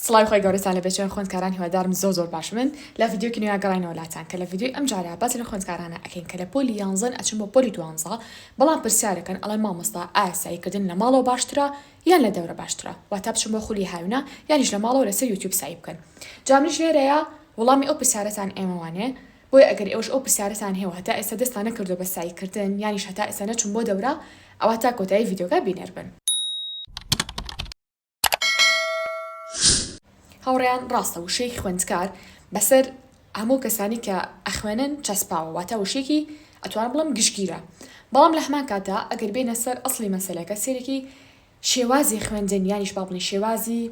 سڵاوی خۆی گەورەتان لە بێچێن خوێندکاران هیوادارم زۆر باش من لە ڤیدیۆکی نوێ گەڕاینەوە لاتان کە لە ڤیدیۆی ئەم جارە باسی لە خوێندکارانە ئەکەین کە لە پۆلی 11 ئەچن بۆ پۆلی 12 بەڵام پرسیارەکەن ئەڵێن مامۆستا ئایا ساییکردن لە ماڵەوە باشترە یان لە دەورە باشترە واتە بچن بۆ خولی هاوینە یانیش لە ماڵەوە لەسەر یوتیوب سایی بکەن جامنیش لێرەیە وەڵامی ئەو پرسیارەتان ئێمەوانێ بۆیە ئەگەر ئێوەش ئەو پرسیارەتان هەیە هەتا ئێستا دەستان نەکردو بە ساییکردن یانیش هەتا ئێستا نەچون بۆ دەورە ئەوە تا کۆتایی ڤیدیۆکە بینەر بن. هەوڕێیان ڕاستە وشەی خوێندکار بەسەر هەموو کەسانی کە ئەخوێنن چەسپاوە واتە وشێکی ئەتوانم بڵم گشتگیرە بەڵام لە هەمان کاتا ئەگەر بێنە سەر ئەسڵی مەسەلەکە سێرەکی شێوازی خوێندن یانیش با بڵین شێوازی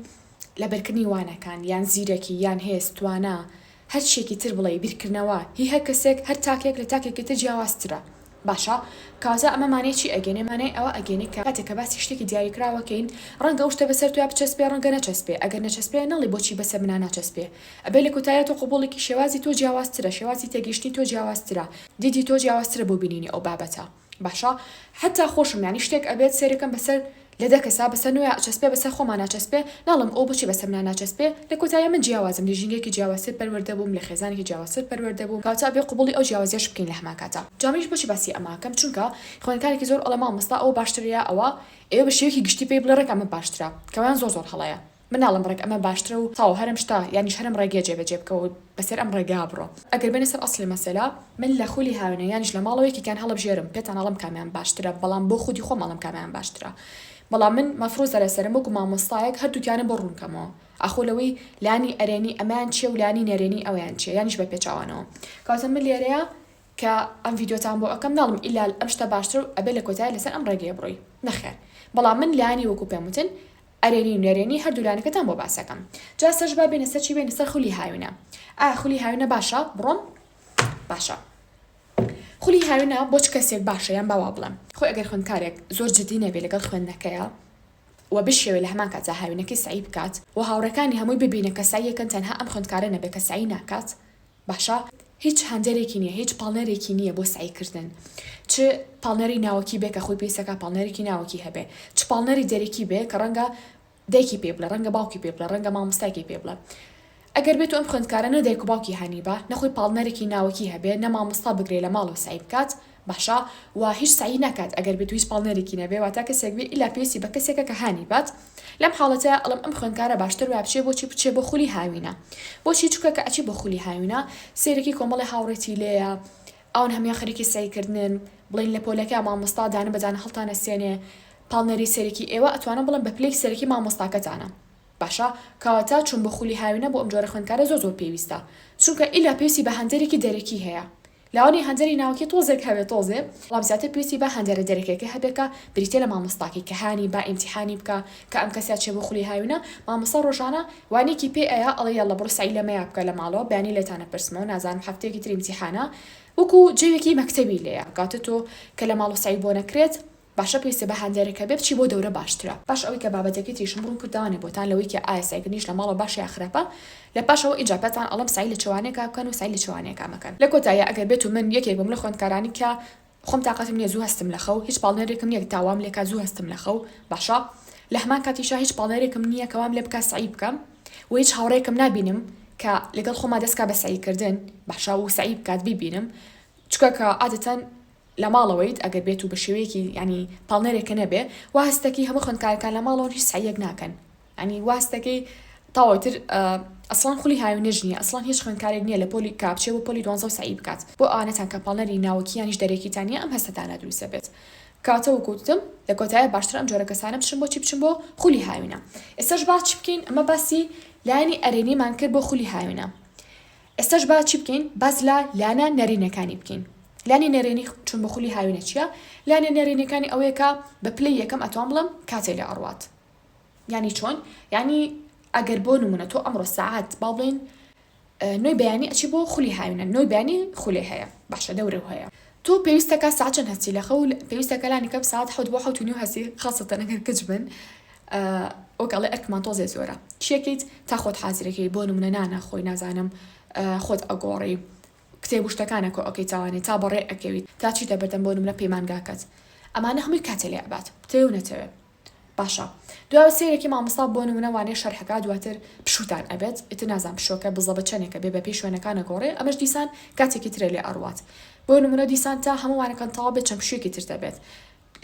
لەبەرکردنی وانەکان یان زیرەکی یان هێز توانە هەر شتێکی تر بڵێ بیرکردنەوە هی هەر کەسێک هەر تاکێک لە تاکێکی تر جیاوازترە باشە کازە ئەمە مانێکی ئەگەنێ مانای ئەوە ئەگەنێ کە کاتێککە باسی شتێکی دیاریکراوەکەین ڕەنگە شتە بەسەر تویا بچەسپێ ڕەنگە نەچەسپێ ئەگەر نەچەسپێ نەڵی بۆچی بەسەر منە ناچەسپێ ئەبێ لە کۆتایە تۆ قوبوڵێکی شێوازی تۆ جیاوازترە شێوازی تێگەیشتنی تۆ جیاوازترە دیدی تۆ جیاوازترە بۆ بینینی ئەو بابەتە باشە حتا خۆشم یانی شتێک ئەبێت سێرەکەم بەسەر لە دەکەسا بەسەر نوێ چەسپێ بەسەر خۆمان ناچەسپێ ناڵم ئەو بچی بەسەر منە ناچەسپێ لە کۆتایە من جیاوازم لە ژینگێکی جیاوازتر پەروەردە بووم لە خێزانێکی جیاوازتر پەروەردە بووم کاتە بێ قوبوڵی ئەو جیاوازیەش بکەین لە هەمان کاتە جامیش بۆچی باسی ئەماکەم چونکە خوێندکارێکی زۆر ئەڵە مامۆستا ئەو باشترە ئەوە ئێوە بە شێوەیەکی گشتی پێی بڵێ ڕێک ئەمە باشترە کەوایان زۆر هەڵەیە من ناڵم ڕێک ئەمە باشترە و تاو هەرم شتا یانیش هەرم ڕێگە جێبەجێ بکەوە بەسەر ئەم ڕێگا بڕۆ ئەگەر بێنە سەر ئەسڵی مەسەلا من لە خولی هاوێنە یانیش لە ماڵەوەیەکیان هەڵبژێرم پێتان هەڵم کامیان باشترە بەڵام بۆ خودی خۆ ماڵم کامیان باشترە بەڵام من مەفرۆزە لەسەرم وەکو مامۆستایەک هەردووکیانە بۆ ڕوونکەمەوە ئاخۆلەوەی لانی ئەرێنی ئەمان چێ و لانی نەرێنی ئەویان چێ یانیش بە پێچاوانەوە کاتە من لێرەیە کە ئەم ڤیدیۆتان بۆ ئەەکەم ناڵم ئیلا ئەم شتە باشتر و ئەبێ لە کۆتای لەسەر ئەم ڕێگەیە بڕۆی نەخێر بەڵام من لانی وەکو پێم وتن ئەرێنی و نەرێنی هەردوو لانەکەتان بۆ باسەکەم جا سەرش با بێنە سەر چی بێنە سەر خولی هاوینە خولی هاوینە باشە بڕۆم باشە خولی هاوینە بۆ چ کەسێک باشە یان باوا بڵێم خۆی ئەگەر خوێندکارێک زۆر جددی نەبێ لەگەڵ خوێندنەکەیە و بشێوێ لە هەمان کاتە هاوینەکەی سعی بکات و هاوڕەکانی هەمووی ببینە کە ساییەکەن تەنها ئەم خوێندکارە نەبێ کە سعی ناکات باشە هیچ هەندێرێکی نییە هیچ پاڵنەرێکی نییە بۆ سعیکردن چ پاڵنەری ناوەکی بێ کە خۆی پێویستەکە پاڵنەرێکی ناوەکی هەبێ چ پاڵنەری دەرەکی بێ کە ڕەنگە دایکی پێ بڵێ ڕەنگە باوکی پێ بڵێ ڕەنگە مامۆستایەکی پێ بڵێ ئەگەر بێت و ئەم خوێندکارە نەدایک و باوکی هەنیبە نەخۆی پاڵنەرێکی ناوەکی هەبێ نە مامۆستا بگرێ لە ماڵەوە سعی بکات باشە و هیچ سعی ناکات ئەگەر بێت و هیچ پاڵنەرێکی نەبێ واتە کەسێک بێ ئیلا پێویستی بە کەسێکە کە هانیبات لەم حاڵەتە ئەڵم ئەم خوێندکارە باشتر و بچێ بۆچی بچێ بۆ خولی هاوینە بۆچی چووکە کە ئەچی بۆ خولی هاوینە سێرەکی کۆمەڵی هاوڕێتی لێیە ئەوان هەمیان خەریکی سعیکردن بڵین لە پۆلەکە مامۆستا دانە بەدانە هەڵتانە سێنێ پاڵنەری سەرەکی ئێوە ئەتوانە بڵم بە پلەی سەرەکی مامۆستاکەتانە باشە کەواتە چون بە خولی هاوینە بۆ ئەم جۆرە خوێندکارە زۆر پێویستە چونکە ئیلا پێویستی بە هەندێرێکی دەرەکی هەیە لاوانی هەندێری ناوکی تۆزێک هەبێت تۆزێ بەڵام زیاتر پێویستی بە هەندێرە دەرەکێکە هەبێکە بریتێ لە مامۆستاکی کە هانی با ئیمتیحانی بکە کە ئەم کەسیا چێ بۆ خولی هاوینە مامۆستا ڕۆژانە وانێکی پێ ئەیە ئەڵێ یاڵە بڕۆ سعی لەمەیە بکە لە ماڵەوە بەیانی لێتانە پرسمەوە نازانم هەفتەیەکی تر ئیمتیحانە وەکو جێوێکی مەکتەبی لێیە کاتە تۆ کە لە ماڵەوە سعی بۆ نەکرێت باشە پێویستە بە هەندێرەکە بێ بچی بۆ دەورە باشترە باش ئەوەی کە بابەتەکەی تریشم ڕوون کردوانێ بۆتان لەوەی کە ئایا سایکردنیش لە ماڵەوە باش یا خراپە لە پاشەوە ئیجابەتان ئەڵم سعی لە چوانێکا بکەن و سعی لە چوانێکا مەکەن لە کۆتایە ئەگەر بێت و من یەکێک بم لە خوێندکارانی کە خۆم تااقەتم نییە زوو هەستم لە خەو هیچ پاڵنەرێکم نییە تاوام لێکا زوو هەستم لە خەو باشە لە هەمان کاتیشا هیچ پاڵنەرێکم نییە کەوام لێ بکە سعی بکەم و هیچ هاوڕێکم نابینم کە لەگەڵ خۆما دەستکا بە سعیکردن باشە و سعی بکات بیبینم چکە کە عادەتەن لە ماڵەوەیت ئەگەر بێت و بە شێوەیەکی ینی پاڵنەرێکە نەبێ وهستەکی هەموو خوێندکارەکان لە ماڵەوە هیچ سعیەک ناکەن ینی واستەکەی تاوەتر ئەسڵان خولی هاوینەش نییە ئەسڵان هیچ خوێندکارێک نییە لە پۆلی کاپچێ و پۆلی 12 سعی بکات بۆ ئەوانەتان کە پاڵنەری ناوەکی یانیش دەرێکیتانە ئەم هەستەتانە دروستە بێت کاتە وەکوتم لە کۆتایە باشتر ئەم جۆرە کەسانە بچن بۆ چی بچن بۆ خولی هاوینە ئێستاش با چی بکەین ئەمە باسی لایانی ئەرێنیمان کرد بۆ خولی هاوینە ئێستاش با چی بکەین باز لە لانە نەرینەکانی بکەین لانی نەرێنی چون بە خولی هاوینە چییە لانە نەرێنەکانی ئەوەیەکە بە پلەی یەکەم ئەتوان بڵم کاتێ لە ئەڕوات ینی چۆن ینی ئەگەر بۆ نمونە تۆ ئەمڕۆ ساعات با بڵین نوێی بەیانی ئەچی بۆ خولی هاوینە نوێی بەیانی خولێ هەیە باشە دەورە هەیە تۆ پێویستەکە ساعت چەند هەستی لە خەو پێویستەکە لانی کەم ساعت 7 بۆ 7:30 هەستی خاصەتەن ئەگەر کچ بن ئۆکەڵێ ئەرکمان تۆزێ زۆرە چیەکەیت تا خۆت حازرەکەی بۆ نمونە نانە خۆی نازانم خۆت ئەگۆڕی کتێب شتەکانە کۆ ئۆکەی تاوانێت تا بەڕێ ئەکەویت تا چیتە بەردەم بۆ نمونە پەیمانگاکەت ئەمانە هەمووی کاتێ لێ ئەبات تێو نەتەوێت باشە دوای سیرێکی مامۆستا بۆ نمونە وانەیە شەرحەکە دواتر پشوتان ئەبێت ئیتر نازان پشۆکە بزەبە چەندێکە بێ بە پێی شوێنەکانە گۆڕێ ئەمەش دیسان کاتێکی ترە لێ ئەڕوات بۆ نمونە دیسان تا هەمووانەکەن تەواو بێت چەند پشوێکی تر دەبێت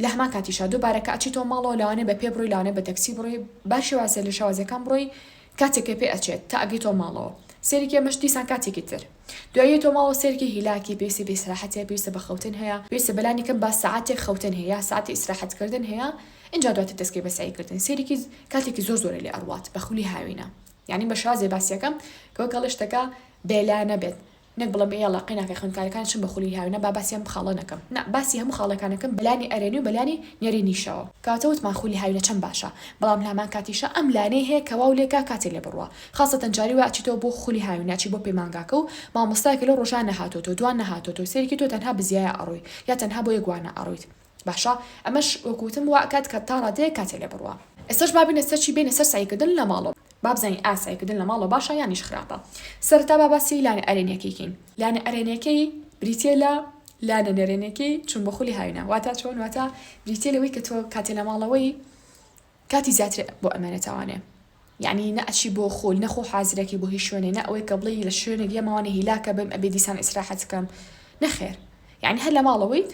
لە هەمان کاتیشا دووبارەکە ئەچیتەوە ماڵەوە لەوانێ بە پێ بڕۆی لەوانێ بە تەکسی بڕۆی باشی وازە لە شازەکان بڕۆی کاتێکە پێ ئەچێت تا ئەگەیتەوە ماڵەوە سێرێکی ئەمەش دیسان کاتێکی تر دوایە تۆ ماڵەوە سێرکی هیلاکی پێویستی بە ئیسراحەتێ پێویستە بە خەوتن هەیە پێویستە بەلانی کەم با ساعاتێک خەوتن هەیە ساعتی ئیسراحەتکردن هەیە اینجا دواتر دەستکەی بە سعیکردن سێرێکی کاتێکی زۆر لێ ئەڕوات بە خولی هاوینە یعنی بە شازێ باسیەکەم کە گەڵی شتەکە بێلا نەبێت نەک بڵم بێڵە قیناکە خوێندکارەکان چن بە خولی هاوینە با باسییان بخاڵە نەکەم باسی هەموو خاڵەکانەکەم بەلانی ئەرێنی و بەلانی نێری نیشەوە کاتەوتمان خولی هاوینە چەند باشە بەڵام لامان کاتیشە ئەم لانەی هەیە کەواو لێکا کاتێ لێ بڕوە خاصەتەن جاری و ئەچیتەوە بۆ خولی هاویناچی بۆ پەیمانگاکە و مامۆستایەکە لە ڕۆژان نەهاتۆتەوە دوان نەهاتۆتەوە سێرکی تۆ تەنها بزیایە ئەڕۆی یا تەنها بۆ یەکوانە ئەڕۆیت باشە ئەمەش وەکوتم وا کات کە تا ڕادەیە کاتێ لێ بڕوە ئێستاش بابینە سەرچی بینە سەر سایکردن لە ماڵەوە بابزانین ئاسایکردن لە ماڵەوە باشە یانیش خراپە سەرتا باسی لانە ئەرێنیەکەیکەین لانە ئەرێنیەکەی بریتێ لە لانە نەرێنەکەی چون بە خولی هاوینە واتە چۆن واتە بریتێ لەوەی کە تۆ کاتێ لە ماڵەوەی کاتی زیاتر بۆ ئەمانەتەوانێ یعنی نەچی بۆ خۆل نەخۆ حازرەکی بۆ هیچ شوێنێ نە ئەوەی کە بڵێ لە شوێنێک یەماوانە هیلاکە بم ئەبێ دیسان ئیسراحەت بکەم نەخێر یعنی هەر لە ماڵەوەیت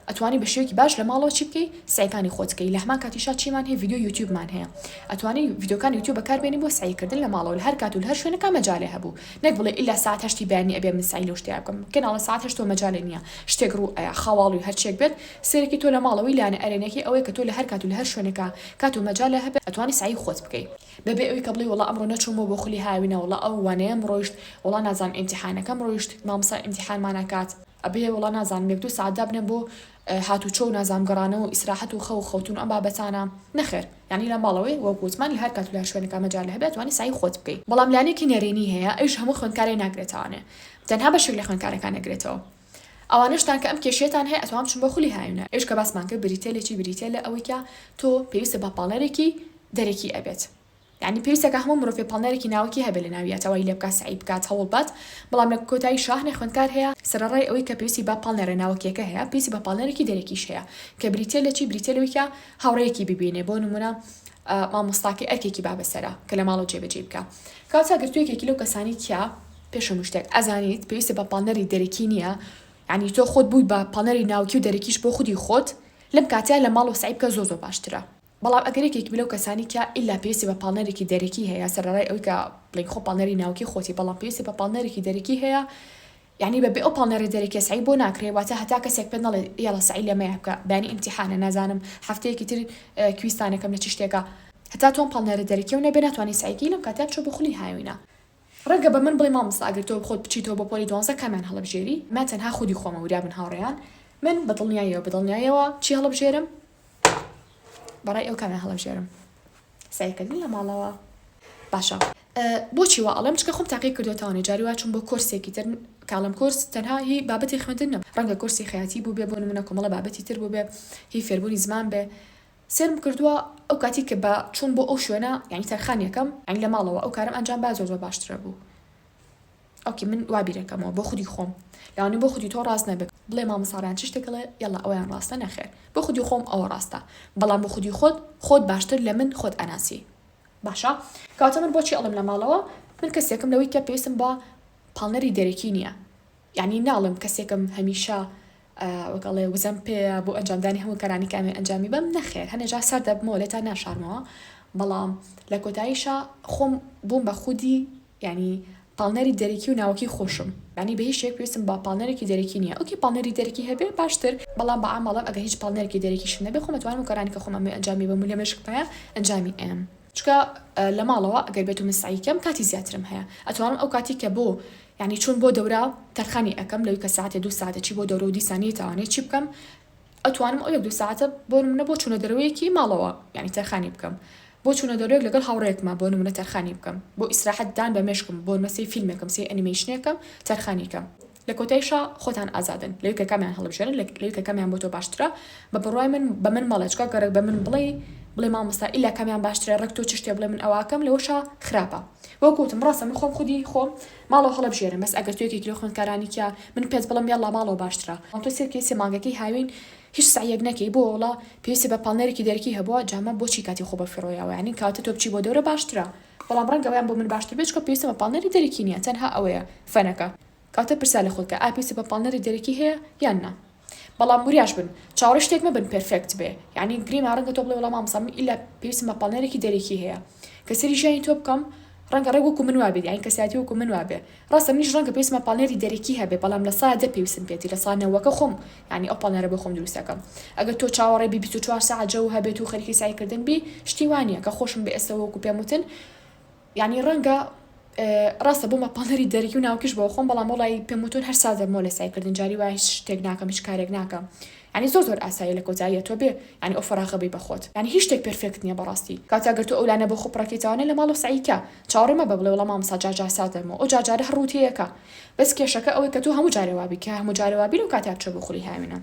ئەتوانی بە شێوەیەکی باش لە ماڵەوە چی بکەی سعیەکانی خۆت بکەی لە هەمان کاتیشا چیمان هەیە ڤیدیۆ یوتیوبمان هەیە ئەتوانی ڤیدیۆکان یوتیوب بەکاربێنی بۆ سعیکردن لە ماڵەوە لە هەر کات و لە هەر شوێنەکە مەجالێ هەبوو نەک بڵێ ئیلا ساعت 8 بەیانی ئەبێ من سعی لەو شتێ بکەم کەناڵە ساعت 8 مەجالێ نییە شتێک ڕوو ئەیە خاواڵی هەرچێک بێت سێرەکی تۆ لە ماڵەوەی لانە ئەرێنێکی ئەوەیە کە تۆ لە هەر کات و لە هەر شوێنەکە کات و مەجالێ هەبێت ئەتوانی سعی خۆت بکەی بەبێ ئەوەی کە بڵێ وڵا ئەمڕۆ نەچوومەوە بۆ خولی هاوینە وڵا ئەو وانەیەم ڕۆیشت وڵا نازانم ئیمتیحانەکەم ڕۆیشت مامۆستا ئیمتیحانمانەکات ئەبێ وڵا نازانم 1-2 ساعت دابنێ بۆ هاتو چۆ نازام گەڕانەوە و ئیسراحەت و خەو خەوتون ئەم بابەتانە نەخێر یعنی لە ماڵەوەی وەکوتمان لە هەر کات و لە شوێنەکە مەجال هەبێت توانی سعی خۆت بکەی بەڵام لانێکی نەرێنی هەیە ئەوش هەموو خوێندکاری ناگرێتوانێ تەنها بەشێک لە خوێندکارەکان نەگرێتەوە ئەوانشتان کە ئەم کێشێتان هەیە ئەتوان چون بە خولی هاوینە ئێش کە باسمان کرد بریتێ لە ئەوەی کە تۆ پێویستە بە پاڵەرێکی دەرەکی ئەبێت یعنی پێویستە کە هەموو مرۆڤ پاڵنەرێکی ناوەکی هەبێت لە ناویەتەوەی لێ بکات سعی بکات هەوڵ بات بەڵام لە کۆتایی شاهنێ خوێندکار هەیە سەرڕای ئەوەی کە پێویستی بە پاڵنەرە ناوەکیەکە هەیە پێویستی بە پاڵنەرێکی دەرەکیش هەیە کە بریتێ لەوەی کە هاوڕەیەکی ببینێ بۆ نمونە مامۆستاکی ئەرکێکی بابەسەرە کە لە ماڵەوە جێبەجێ بکە کاتە گرتوویەکێکی لەو کەسانی کە پێشم شتێک ئەزانیت پێویستە بە پاڵنەری دەرەکی نییە یعنی تۆ خۆت بووی بە پاڵنەری ناوکی و دەرەکیش بۆ خودی خۆت لەم کاتیا لە ماڵەوە سعی بکە زۆر باشترە بەڵام ئەگەرێکێک بلەو کەسانی کە ئیلا پێویستی بە پاڵنەرێکی دەرەکی هەیە سەرڕای ئەوی کە بڵێن خۆ پاڵنەری ناوکی خۆتی بەڵام پێویستی بە پاڵنەرێکی دەرەکی هەیە یعنی بەبێ ئەو پاڵنەرە دەرەکی سعی بۆ ناکرێ واتە هەتا کەسێک پێ نەڵێ یاڵە سعی لەمەیە بکە بانی ئیمتیحانە نازانم هەفتەیەکی تر کویستانەکەم لە چ شتێکە هەتا تۆم پاڵنەرە دەرەکی و نەبێ ناتوانانی سعیکی لەم کاتیا چۆ بە خولی هاوینە ڕەنگە بە من بڵێ مامۆستا ئەگەر تۆ بخۆت بچیتەوە بۆ پۆلی 12 کامیان هەڵبژێری ما تەنها خودی خۆمە وریا بن هاوڕێیان من بەدڵنیایەوە چی هەڵبژێرم بەڕای ئەو کامیان هەڵبژێرم سعیکردن لە ماڵەوە باشە بۆچی وا ئەڵێم چکە خۆم تاقی کردوتەوە جاری وا چون بۆ کورسێکی تر کاڵم کورس تەنها هی بابەتی خوێندنم ڕەنگە کورسی خەیاتی بوو بێ بۆ نمونە کۆمەڵە بابەتی تر بوو بێ هی فێربوونی زمان بێ سێرم کردووە ئەو کاتی کە بە چون بۆ ئەو شوێنە یعنی تەرخانیەکەم یعنی لە ماڵەوە ئەو کارم ئەنجام با زۆر باشترە بوو ئۆکی من وابیرەکەمەوە بۆ خودی خۆم لەوانێ بۆ خودی تۆ ڕاست نەبێت بڵێ مامۆستاڕیان چ شتێکڵێ یەڵا ئەویان ڕاستە نەخێر بۆ خودی خۆم ئەوە ڕاستە بەڵام بۆ خودی خۆت باشتر لە من خۆت ئەناسی باشە کاتە من بۆچی ئەڵم لە ماڵەوە من کەسێکم لەوەی کە پێویستم بە پاڵنەری دەرەکی نییە یعنی ناڵم کەسێکم هەمیشە وەکەڵێ وزەم پێ بۆ ئەنجامدانی هەموو کارانی کامی ئەنجامی بەم نەخێر هەنێجا سەر دەبمەوە لێتا ناشارمەوە بەڵام لە کۆتاییشە خۆم بووم بە خودی یعنی پاڵنەری دەرەکی و ناوەکی خۆشم ینی بە هیچ شتێک پێویستم با پاڵنەرێکی دەرەکی نییە ئۆکی پاڵنەری دەرەکی هەبێ باشتر بەڵام بە عامەڵم ئەگەر هیچ پاڵنەرێکی دەرەکیشم نەبێ خۆم ئەتوانم کارانی کە خۆم ئەنجامی بەم لێ مەشکپایە ئەنجامی ئەم چکە لە ماڵەوە ئەگەر بێت و من سعیکەم کاتی زیاترم هەیە ئەتوانم ئەو کاتی کە بۆ یعنی چون بۆ دەورە تەرخانی ئەەکەم لەوەی کە ساعتێ 2 ساعتە چی بۆ دەورە و دیسانی توانێت چی بکەم ئەتوانم ئەو 1-2 ساعتە بۆ نمونە بۆ چوونە دەرەوەیەکی ماڵەوە یعنی تەرخانی بکەم بۆ چوونە دەرەوەیەک لەگەڵ هاوڕێکمە بۆ نمونە تەرخانی بکەم بۆ ئیسراحەت دان بە مێشکم بۆ مەسەی فیلمێکم سی ئەنیمەیشنێکم تەرخانیکەم لە کۆتاییشە خۆتان ئازادن لەوەی کە کامیان هەڵبژێرن لەوەی کە کامیان بۆ تۆ باشترە بە بڕوای من بە من مەڵێچکە گەرەک بە من بڵێ بڵێ مامۆستا ئیلا کامیان باشترە ڕێک تۆ چ شتێ بڵێ من ئەواکەم لەوەشە خراپە وەکوتم ڕاستە من خۆم خودی خۆم ماڵەوە هەڵەبژێرم بەس ئەگەر توێکی کرێ خوێندکارانی کە من پێت بڵم یاڵا ماڵەوە باشترە تۆ سێرکەی سێمانگەکەی هاوین هیچ سعیەک نەکەی بۆ وڵا پێویستی بە پاڵنەرێکی دەرکی هەبووە جامە بۆچی کاتی خۆ بە فڕۆیەوە ینی کاتە تۆ بچی بۆ دەورە باشترە بەڵام ڕەنگەوەیان بۆ من باشتر بێت کە پێویستە بە پاڵنەری دەرکی نییە تەنها ئەوەیە فەنەکە کاتە پرسا لە خۆتکە ئاپیستی بە پاڵنەری دەرکی هەیە یان نا بەڵام وریاش بن چاوەڕێ شتێک مەبن پێرفێکت بێ یعنی گریما ڕەنگە تۆ بڵێ وەڵام مامۆستا من ئیلا پێویستم بە پاڵنەرێکی دەرکی هەیە کە سەری ژیانی تۆ بکەم ڕەنگە ڕێک وەکو من وابێت یعنی کەسیاتی وەکو من وابێ ڕاستە منیش ڕەنگە پێویستمە پاڵنەری دەرکی هەبێ بەڵام لە سادە پێویستم پێێتی لە سانەوەکە خۆم ینی ئەو پاڵنەرە بە خۆم دروستەکەم ئەگەر تۆ چاوەڕێ بی 24 ساعت جەو هەبێت و خەریکی سایکردن بی شتی وانە کە خۆشم بێ ئێستا وەکو پێم وتن یعنی ڕەنگە ڕاستە بۆمە پاڵنەری دەرکی و ناوکیش بۆ خۆم بەڵام وڵی پێم وتون هەر سادە مۆ لە سایکردن جاری وای هیچ شتێک ناکەم هیچ کارێک ناکەم ینی زۆر ئاسایی لە کۆتاییە تۆ بێ ینی ئەو فراغەبی بەخۆت ینی هیچ شتێک پرفێکت نییە بەڕاستی کاتەگەر تۆ ئەولانە بۆ خۆ پڕەکەیتوانە لە ماڵ و سعیکە چاوەڕێمە بە بڵێ وەڵام مامۆستا جاجار سادەمەوە ئەو جاجارە هەڕووتەیەکە بەس کێشەکە ئەوەی کە تۆ هەموو جارێوابی کە هەموو جارێوابی و کاتێک چۆ بۆ خولی هاوینە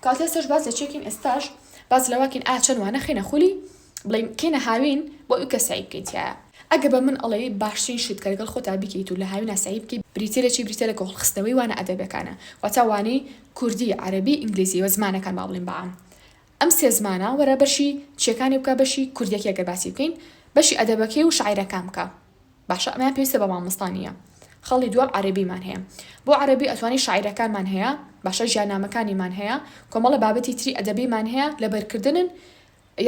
کاتە سەر باز لە چێکین ئێستاش باز لەواکین ئاچەن وانە خێنە خولی بڵێم کێنە هاوین بۆ ئەو کە سعی بکەیتیایە ئەگە بە من ئەڵێ باشترین شت کە لەگەڵ خۆتا بیکەیت و لە هاوینە سعی بکەیت بریتێرێکی بریتە لە کۆڵخستنەوەی وانە ئەدەبەکانە واتە وانەی کوردی عەرەبی ئینگلیزی وە زمانەکان با بڵێم بەعام ئەم سێ زمانە وەرە بەشی چیەکانی بکە بەشی کوردیەکی ئەگەر باسی بکەین بەشی ئەدەبەکەی و شاعیرەکان بکە باشە ئەمەیان پێویستە بە مامۆستانیە خەڵی دووەم عەرەبیمان هەیە بۆ عەرەبی ئەتوانی شاعیرەکانمان هەیە باشە ژیاننامەکانیمان هەیە کۆمەڵە بابەتی تری ئەدەبیمان هەیە لە بەرکردنن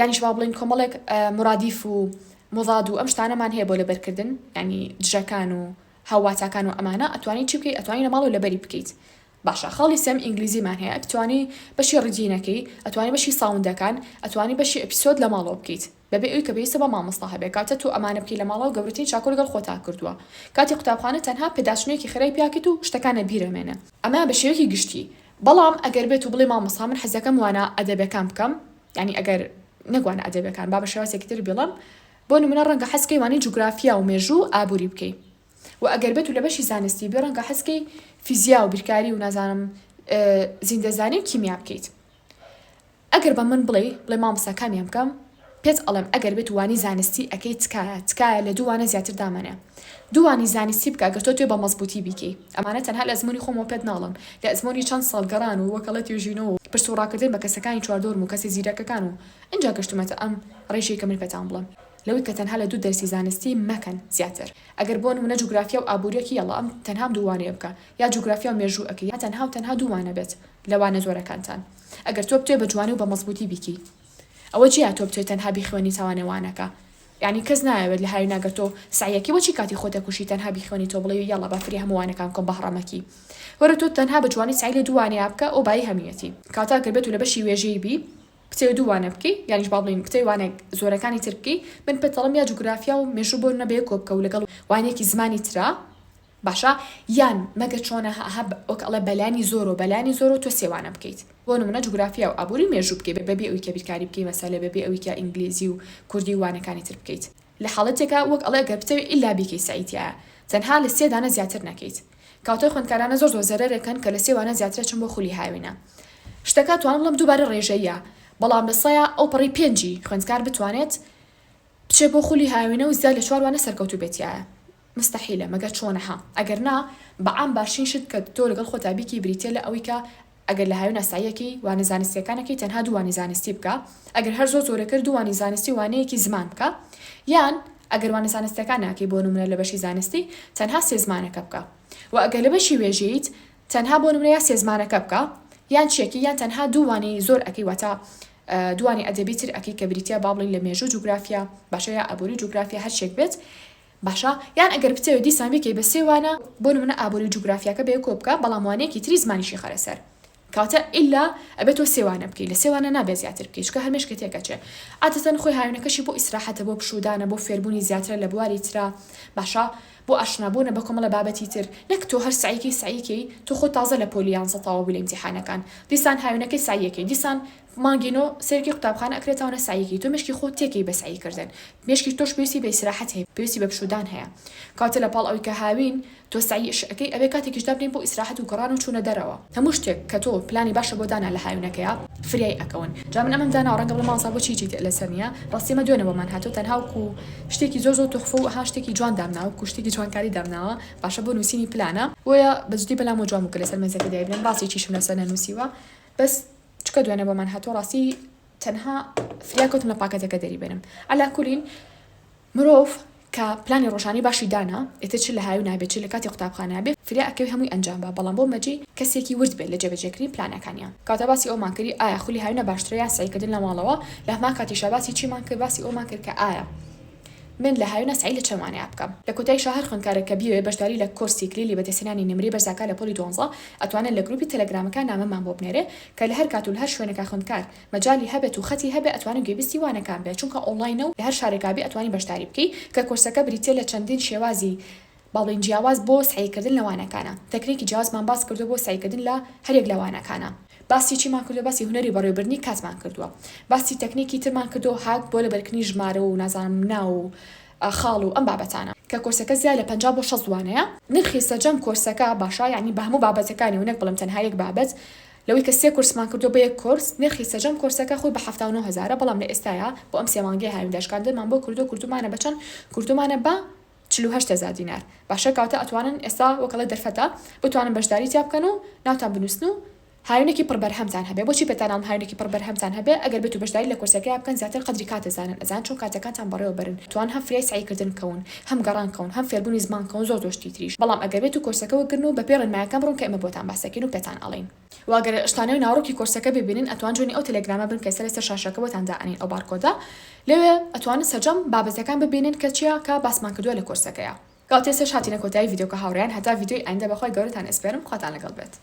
یانیش با بڵین کۆمەڵێک مرادیف و مضاد و ئەم شتانەمان هەیە بۆ لەبەرکردن ینی دژەکان و هاواتاکان و ئەمانە ئەتوانی چی بکەیت ئەتوانی لە ماڵ و لەبەری بکەیت باشە خەڵی سێم ئینگلیزیمان هەیە ئەتوانی بەشی ڕجینەکەی ئەتوانی بەشی ساوندەکان ئەتوانی بەشی ئەپیسۆد لە ماڵەوە بکەیت بەبێ ئەوی کە پێویستە بە مامۆستا هەبێ کاتە تو ئەمانە بکەی لە ماڵەوە گەورەترین چاکۆ لەگەڵ خۆتا کردووە کاتی قوتابخانە تەنها پێداچنێکی خێرای پیاکەیت و شتەکانە بیرەمێنە ئەمە بە شێوەیەکی گشتی بەڵام ئەگەر بێت و بڵێ مامۆستا من حەزەکەم وانە ئەدەبەکان بکەم یعنی ئەگەر نەگوانە ئەدەبەکان با بە شێوازێکی تر بڵم بۆ نمونە ڕەنگە حەزکەی وانەی جوگرافیا و مێژوو ئابووری بکەی و ئەگەر بێت و لە بەشی زانستی بێ ڕەنگە حەزکەی فیزیا و بیرکاری و نازانم زیندەزانی و کیمیا بکەیت ئەگەر بە من بڵێ مامۆستا کامیان بکەم پێت ئەڵێم ئەگەر بێت وانی زانستی ئەەکەی تکایە لە دووانە زیاتر دامەنێ دووانی زانستی بکە ئەگەر تۆ توێ بە مەزبوطی بیکەی ئەمانە تەنها لە ئەزمموی خۆمەوە پێت ناڵم لە ئەزمموی چەند ساڵگەڕان و وەکەڵەت توێژینەوە پرسوڕاکردن بە کەسەکانی چواردۆرم و کەسی زیرەکەکان و اینجا گەشتمەتە ئەم ڕێژەی کە من پێتان بڵم لەوەی کە تەنها لە دوو دەرسی زانستی مەکەن زیاتر ئەگەر بۆ نمونە جوگرافیا و ئابوووریەکی یەڵا ئەم تەنها دووانەیە بکە یا جوگرافیا و مێژوو ئەەکەی یا تەنها دووانە بێت لەوانە زۆرەکانتان ئەگەر تۆ بتوێ بە جوانی و بە مەزبوطی بیکی ئەوە جیا تۆ بتوێت تەنها بیخوێنی تاوانەوانەکە یعنی کەس نایەوێت لە هاوی ناگەر تۆ سعیەکی بۆچی کاتی خۆتە کوشی تەنها بیخوێنی تۆ بڵێ یاڵا بافری هەمووانەکان کۆم بەهڕەمەکی وەرە تۆ تەنها بە جوانی سعی لە دووانەیە بکە ئەو بای هەمیەتی کاتا گەربێت و لە بەشی وێژەی بی کتێ دووانە بکەی یانیش با بڵین کتێ وانێک زۆرەکانی تر بکەی من پێتەڵم یا جوگرافیا و مێژوو بۆ نەبێ کۆ بکە و لەگەڵ وانێکی زمانی ترا باشە یان مەگە چۆنە هەب ئەڵێ بەلانی زۆر و تۆ سێوانە بکەیت بۆ نمونە جوگرافیا و ئابووری مێژوو بکەی بەبێ ئەوی کە بیرکاری بکەی مەسەلە بەبێ ئەوی کە ئینگلیزی و کوردی وانەکانی تر بکەیت لە حاڵەتێکە وەک ئەڵێ گەر بتەوێت ئیلا بیکەی سعیتیە تەنها لە سێدانە زیاتر نەکەیت کاتۆی خوێندکارانە زۆر زەرەرەکەن کە لە سێوانە زیاترە چون بۆ خولی هاوینە شتەکە توان بڵم دووبارە ڕێژەیە بەڵام لەسەیە ئەو پەڕی پێنجی خوێندکار بتوانێت بچێ بۆ خولی هاوینە و زیاد لە چواروانە سەرکەوتو بێتیایە مستحیلە مەگە چۆنەها ئەگەر نا بەعام باشین شت کە تۆ لەگەڵ خۆتا بیکی بریتێ لە ئەوەی کە ئەگەر لە هاوینە سایەکی وانە زانستیەکانەکەی تەنها دووانی زانستی بکە ئەگەر هەر زۆرەکرد دووانی زانستی وانەیەکی زمان بکە یان ئەگەر وانە زانستیەکان ناکەی بۆ نمونە لە بەشی زانستی تەنها سێ زمانەکە بکە و ئەگەر لە بەشی وێژیت تەنها بۆ نمونە یا سێ زمانەکە بکە یان چێکی یان تەنها دووانی زۆر ئەکەی واتە دووانی ئەدەبی تر ئەکەی کە بریتیا با بڵین لە مێژوو جوگرافیا باشە یا ئابووری جوگرافیا هەر شتێک بێت باشە یان ئەگەر بتەوێت دیسان بکەی بە سێوانە بۆ نمونە ئابووری جوگرافیاکە بێ کۆ بکە بەڵام وانەیەکی تری زمانیشی خەرە سەر کاتە ئیلا ئەبێت تۆ سێوانە بکەی لە سێوانە نابێت زیاتر بکەیت کە هەر مێشکە تێکەچێ عادەتەن خۆی هاوینەکەشی بۆ ئیسراحەتە بۆ پشودانە بۆ فێربوونی زیاترە لە بواری ترا باشە بۆ ئاشنابوونە بە کۆمەڵە بابەتی تر نەک تۆ هەر سعیکی تۆ خۆ تازە لە پۆلیان سەتاوە بوو لە ئیمتیحانەکان دیسان هاوینەکەی سعیەکەی دیسان مانگینۆ سێرکی قوتابخانە ئەکرێتەوە سعیکی تۆ مشکی خۆ تێکی بە سعی کردن مشکی تۆش پێویستی بە ئیسراحەت هەیە پێویستی بە پشودان هەیە کاتە لە پاڵ ئەوی کە هاوین تۆ سعیش ئەەکەی ئەوێ کاتێکیشدا بنین بۆ ئیسراحەت و گەڕان و چوونە دەرەوە هەموو شتێک کە تۆ پلانی باشە بۆ دانا لە هاوینەکەیە فریای ئەکەون جا من ئەمەم دانا ڕەنگە بڵێ ماڵسا بۆ چیچی لەسەر نیە ڕاستیمە دوێنەوەمان هاتۆ تەنهاوکو شتێکی زۆر زۆر تۆخفە و ئەها شتێکی جوان دامناوە و شتێکی جوانکاری دامناوە باشە بۆ نووسینی پلانە وە بەجددی بەلام و جوان بکە لەسەر مێزەکە دایبێن باسی چیشم لەسەر نەنووسیوە بەس چکە دوێنە بۆمان هاتۆ ڕاستی تەنها فریاکەوتم لە پاکەتەکە دەریبێنم ئەلا کولین مرۆڤ کە پلانی ڕۆژانی باشی دانا ئێتە چ لە هاوی نابێت چ لە کاتی قوتابخانە بێت فریا ئەکەوی هەمووی ئەنجام بە بەڵام بۆ مەجی کەسێکی ورد بێت لە جێبەجێکردنی پلانەکانیان کاتە باسی ئەومان کردی ئایا خولی هاوینە باشترە یا سعیکردن لە ماڵەوە لە هەمان کاتیشا باسی چیمان کرد باسی ئەومان کرد کە ئایا من لە هاوینە سعی لە چەمانەیە بکەم لە کۆتایی شەهر خوێندکارێکە بیوێ بەشداری لە کۆرسی کلیلی بەدەستێنانی نمرەی بەرزاکە لە پۆلی 12 ئەتوانێت لە گروپی تەلەگرامەکە نامەمان بۆ بنێرێ کە لە هەر کات و لە هەر شوێنێکا خوێندکار مەجالی هەبێت و خەتی هەبێت ئەتوانێت گوێبیستی وانەکان بێت چونکە ئۆنلاینە و لە هەر شارێکا بێ ئەتوانی بەشداری بکەی کە کۆرسەکە بریتێ لە چەندین شێوازی باڵین جیاواز بۆ سعیکردن لەوانەکانە تەکنیکی جیاوازمان باس کردو بۆ سعیکردن لە هەرێک لەوانەکانە باسی چیمان کردو باسی هونەری بەڕێوەبردننی کاتمان کردووە باسی تەکنیکی ترمان کردو هاک بۆ لە بەرکردنی ژمارە و نازانم ناو خاڵ و ئەم بابەتانە کە کۆرسەکە زیاد لە 50 بۆ 60 وانەیە نرخی سەرجەم کۆرسەکە باشە یعنی بە هەموو بابەتەکانی و نەک بڵم تەنها یەک بابەت لەوەی کە سێ کورسمان کردو بە یەک کورس نرخی سەرجەم کۆرسەکە خۆی بە 79,000 بەڵام لە ئێستایا بۆ ئەم سێمانگەی هاویندەشکاندنمان بۆ کورتمانە بەچەند کورتمانە بە 48,000 دینار باشە کاتە ئەتوانن ئێستا وەکەڵە دەرفەتە بتوانن بەشداری تیا بکەن و ناوتان بنووسن و هاوینێکی پڕبەرهەمتان هەبێ بۆچی پێتانام هاوینێکی پڕبەرهەمتان هەبێ ئەگەر بێت و بەشداری لە کورسەکەی بکەن زیاتر قەدری کاتەزانن ئەزان چۆن کاتەکانتان بەڕێوە بەرن توان هەم فریای سعیکردن کەون هەم گەڕان کەون هەم فێربوونی زمان کەون زۆر زۆشتی تریش بەڵام ئەگەر بێت و کورسەکەەوە گرن و بە پێ ڕێنمایەکان بڕۆن کە ئێمە بۆتان باسەکەین و پێتان ئەڵێن واگەر شتانەوەی ناوڕۆکی کورسەکە ببینن ئەتوان جوێنی ئەو تەلەگرامە بن کە سەر شاشەکە بۆتان داعنین ئەو بارکۆدا لەوێ ئەتوانن سەرجەم بابەتەکان ببینن کە چیە کە باسمان کردووە لە کورسەکەیە کاتێ سەر هاتینە کۆتایی ڤیدیۆکە هاوڕێیان هەتا ڤیدیۆی ئایندە بەخۆی گەورەتان ئەسپێرم خواتان لەگەڵ بێت